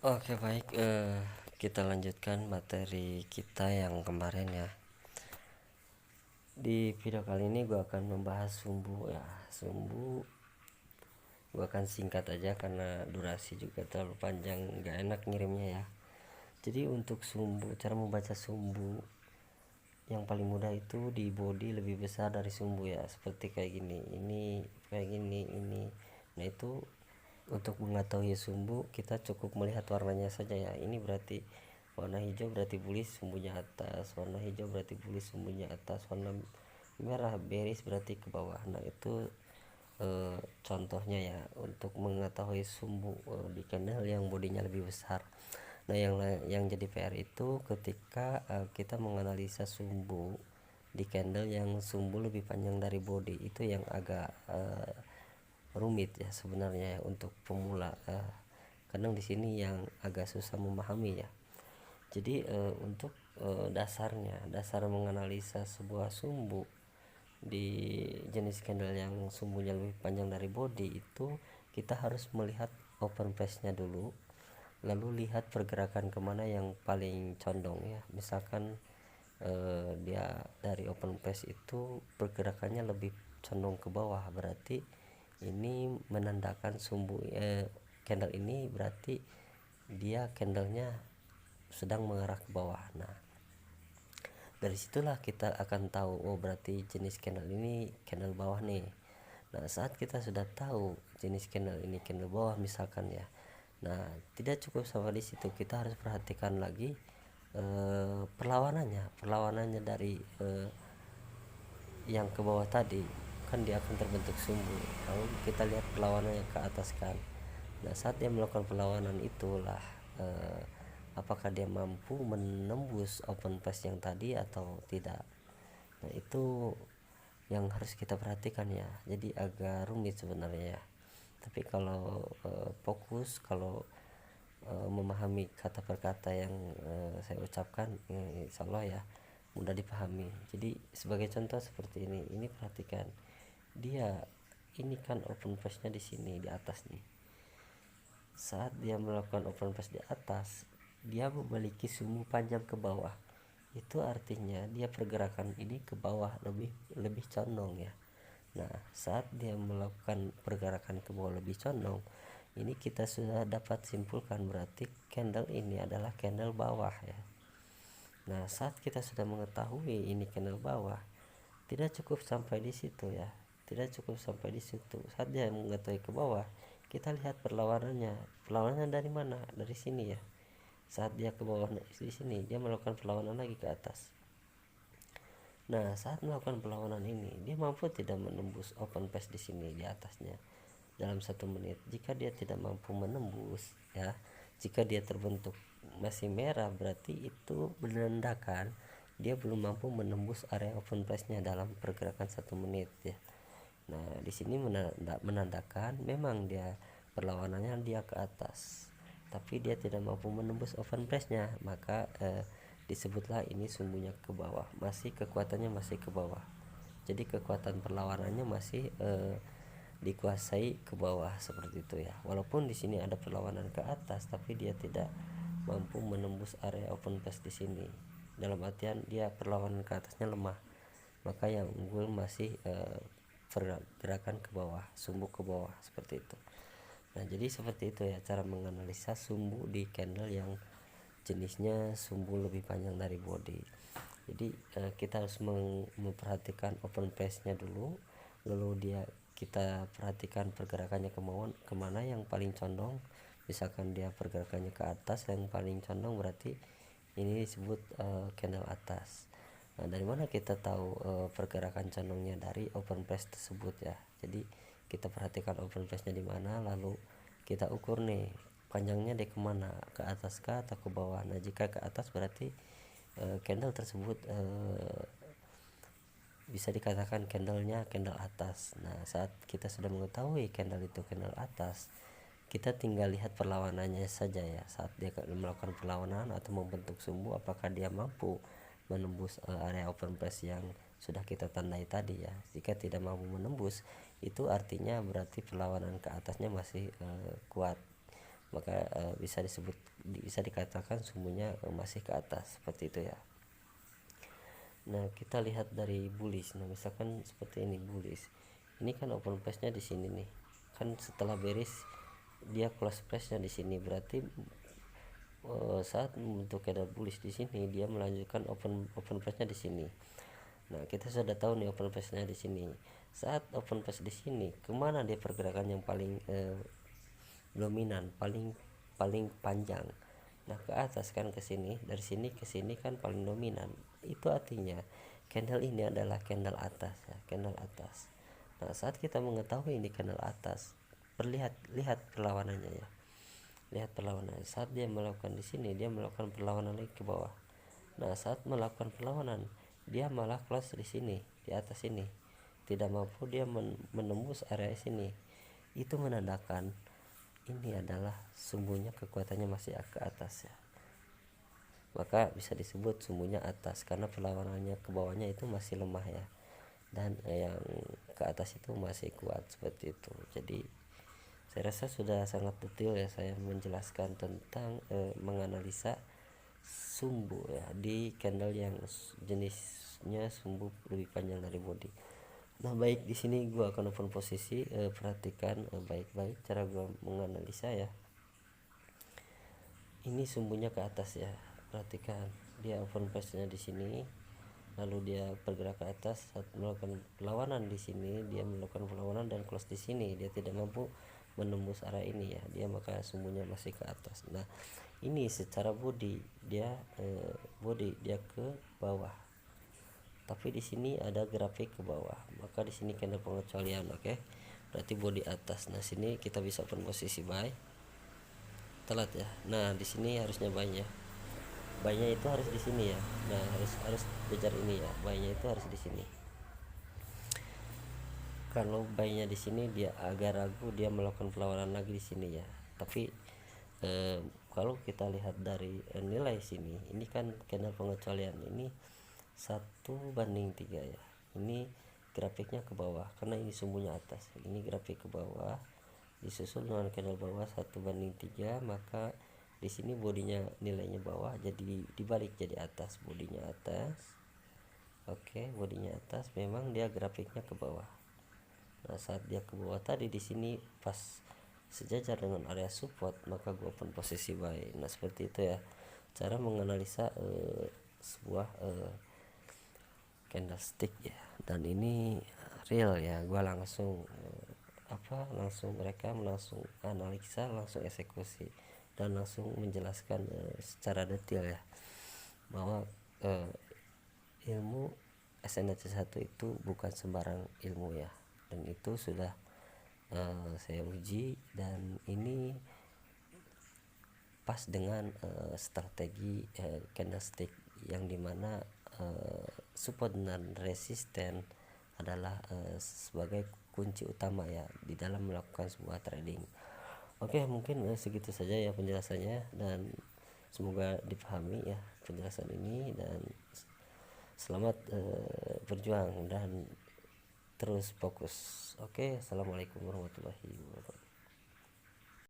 Oke baik, kita lanjutkan materi kita yang kemarin ya. Di video kali ini gue akan membahas sumbu ya. Sumbu gue akan singkat aja karena durasi juga terlalu panjang, gak enak ngirimnya ya. Jadi untuk sumbu, cara membaca sumbu yang paling mudah itu di body lebih besar dari sumbu ya, seperti kayak gini, ini kayak gini, ini. Nah itu untuk mengetahui sumbu kita cukup melihat warnanya saja ya. Ini berarti warna hijau berarti bulis sumbunya atas, warna hijau berarti bulis sumbunya atas, warna merah beris berarti ke bawah. Nah itu contohnya ya untuk mengetahui sumbu di candle yang bodinya lebih besar. Nah yang jadi PR itu ketika kita menganalisa sumbu di candle yang sumbu lebih panjang dari body, itu yang agak rumit ya sebenarnya ya untuk pemula. Kadang di sini yang agak susah memahami ya. Jadi untuk dasar menganalisa sebuah sumbu di jenis candle yang sumbunya lebih panjang dari body itu kita harus melihat open face nya dulu, lalu lihat pergerakan kemana yang paling condong ya. Misalkan dia dari open face itu pergerakannya lebih condong ke bawah, berarti ini menandakan sumbu candle ini berarti dia candlenya sedang mengarah ke bawah. Nah dari situlah kita akan tahu, oh berarti jenis candle ini candle bawah nih. Nah saat kita sudah tahu jenis candle ini candle bawah misalkan ya, nah tidak cukup sampai di situ, kita harus perhatikan lagi perlawanannya dari yang ke bawah tadi. Kan dia akan terbentuk sumbu, lalu kita lihat perlawanannya ke atas kan. Nah saat dia melakukan perlawanan itulah apakah dia mampu menembus open face yang tadi atau tidak. Nah itu yang harus kita perhatikan ya. Jadi agak rumit sebenarnya ya, tapi kalau fokus, kalau memahami kata per kata yang saya ucapkan, insya Allah ya mudah dipahami. Jadi sebagai contoh seperti ini perhatikan dia, ini kan open face nya di sini di atas nih. Saat dia melakukan open face di atas, dia memiliki sumbu panjang ke bawah. Itu artinya dia pergerakan ini ke bawah lebih condong ya. Nah saat dia melakukan pergerakan ke bawah lebih condong, ini kita sudah dapat simpulkan berarti candle ini adalah candle bawah ya. Nah saat kita sudah mengetahui ini candle bawah, tidak cukup sampai di situ ya, tidak cukup sampai di situ. Saat dia mengetahui ke bawah, kita lihat perlawanannya dari mana, dari sini ya. Saat dia ke bawah di sini, dia melakukan perlawanan lagi ke atas. Nah saat melakukan perlawanan ini, dia mampu tidak menembus open face di sini di atasnya dalam 1 menit. Jika dia tidak mampu menembus ya, jika dia terbentuk masih merah, berarti itu menandakan dia belum mampu menembus area open face nya dalam pergerakan 1 menit ya. Nah di sini menandakan memang dia perlawanannya dia ke atas, tapi dia tidak mampu menembus open face nya, maka disebutlah ini sumbunya ke bawah, masih kekuatannya masih ke bawah. Jadi kekuatan perlawanannya masih dikuasai ke bawah seperti itu ya. Walaupun di sini ada perlawanan ke atas, tapi dia tidak mampu menembus area open face di sini. Dalam artian dia perlawanan ke atasnya lemah, maka yang unggul masih pergerakan ke bawah, sumbu ke bawah seperti itu. Nah jadi seperti itu ya cara menganalisa sumbu di candle yang jenisnya sumbu lebih panjang dari body. Jadi kita harus memperhatikan open face nya dulu, lalu kita perhatikan pergerakannya kemana yang paling condong. Misalkan dia pergerakannya ke atas, yang paling condong berarti ini disebut candle atas. Nah dari mana kita tahu pergerakan condongnya? Dari open face tersebut ya. Jadi kita perhatikan open face nya di mana, lalu kita ukur nih panjangnya di kemana, ke atas kah atau ke bawah. Nah jika ke atas berarti candle tersebut bisa dikatakan candlenya candle atas. Nah saat kita sudah mengetahui candle itu candle atas, kita tinggal lihat perlawanannya saja ya. Saat dia melakukan perlawanan atau membentuk sumbu, apakah dia mampu menembus area open face yang sudah kita tandai tadi ya. Jika tidak mampu menembus, itu artinya berarti perlawanan ke atasnya masih kuat. maka bisa dikatakan sumbunya masih ke atas, seperti itu ya. Nah, kita lihat dari bullish. Nah, misalkan seperti ini bullish. Ini kan open price-nya di sini nih. Kan setelah bearish dia close price-nya di sini, berarti saat membentuk candle bullish di sini dia melanjutkan open price-nya di sini. Nah, kita sudah tahu nih open price-nya di sini. Saat open price di sini, kemana dia pergerakan yang paling dominan, paling panjang? Nah, ke atas kan, ke sini, dari sini ke sini kan paling dominan. Itu artinya candle ini adalah candle atas ya, candle atas. Nah, saat kita mengetahui ini candle atas, lihat perlawanannya ya. Lihat perlawanan. Saat dia melakukan di sini, dia melakukan perlawanan lagi ke bawah. Nah, saat melakukan perlawanan, dia malah close di sini, di atas sini. Tidak mampu dia menembus area sini. Itu menandakan ini adalah sumbunya kekuatannya masih ke atas ya. Maka bisa disebut sumbunya atas karena perlawanannya ke bawahnya itu masih lemah ya. Dan yang ke atas itu masih kuat, seperti itu. Jadi saya rasa sudah sangat detail ya saya menjelaskan tentang menganalisa sumbu ya di candle yang jenisnya sumbu lebih panjang dari body. Nah, baik, di sini gua akan open posisi, perhatikan baik-baik cara gua menganalisa ya. Ini sumbunya ke atas ya. Perhatikan dia open price-nya di sini, lalu dia bergerak ke atas. Saat melakukan perlawanan di sini, dia melakukan perlawanan dan close di sini, dia tidak mampu menembus area ini ya, dia maka sumbunya masih ke atas. Nah, ini secara body dia ke bawah, tapi di sini ada grafik ke bawah, maka di sini candle pengecualian. Oke, berarti body atas. Nah, sini kita bisa open posisi buy, telat ya. Nah, di sini harusnya buy-nya itu harus di sini ya. Nah, harus kejar ini ya, buy-nya itu harus di sini. Kalau buy-nya di sini dia agak ragu, dia melakukan perlawanan lagi di sini ya. Tapi kalau kita lihat dari nilai sini, ini kan candle pengecualian, ini 1/3 ya. Ini grafiknya ke bawah karena ini sumbunya atas. Ini grafik ke bawah disusul dengan candle bawah 1/3, maka di sini bodinya nilainya bawah, jadi dibalik jadi atas, bodinya atas. Oke, bodinya atas, memang dia grafiknya ke bawah. Nah, saat dia ke bawah tadi di sini pas sejajar dengan area support, maka gua open posisi buy. Nah, seperti itu ya cara menganalisa sebuah candlestick ya. Dan ini real ya, gua langsung langsung analisa, langsung eksekusi, dan langsung menjelaskan secara detail ya bahwa ilmu SNH1 itu bukan sembarang ilmu ya, dan itu sudah saya uji, dan ini pas dengan strategi candlestick yang dimana support dan resisten adalah sebagai kunci utama ya di dalam melakukan sebuah trading. Oke, mungkin segitu saja ya penjelasannya, dan semoga dipahami ya penjelasan ini, dan selamat berjuang dan terus fokus. Oke, assalamualaikum warahmatullahi wabarakatuh.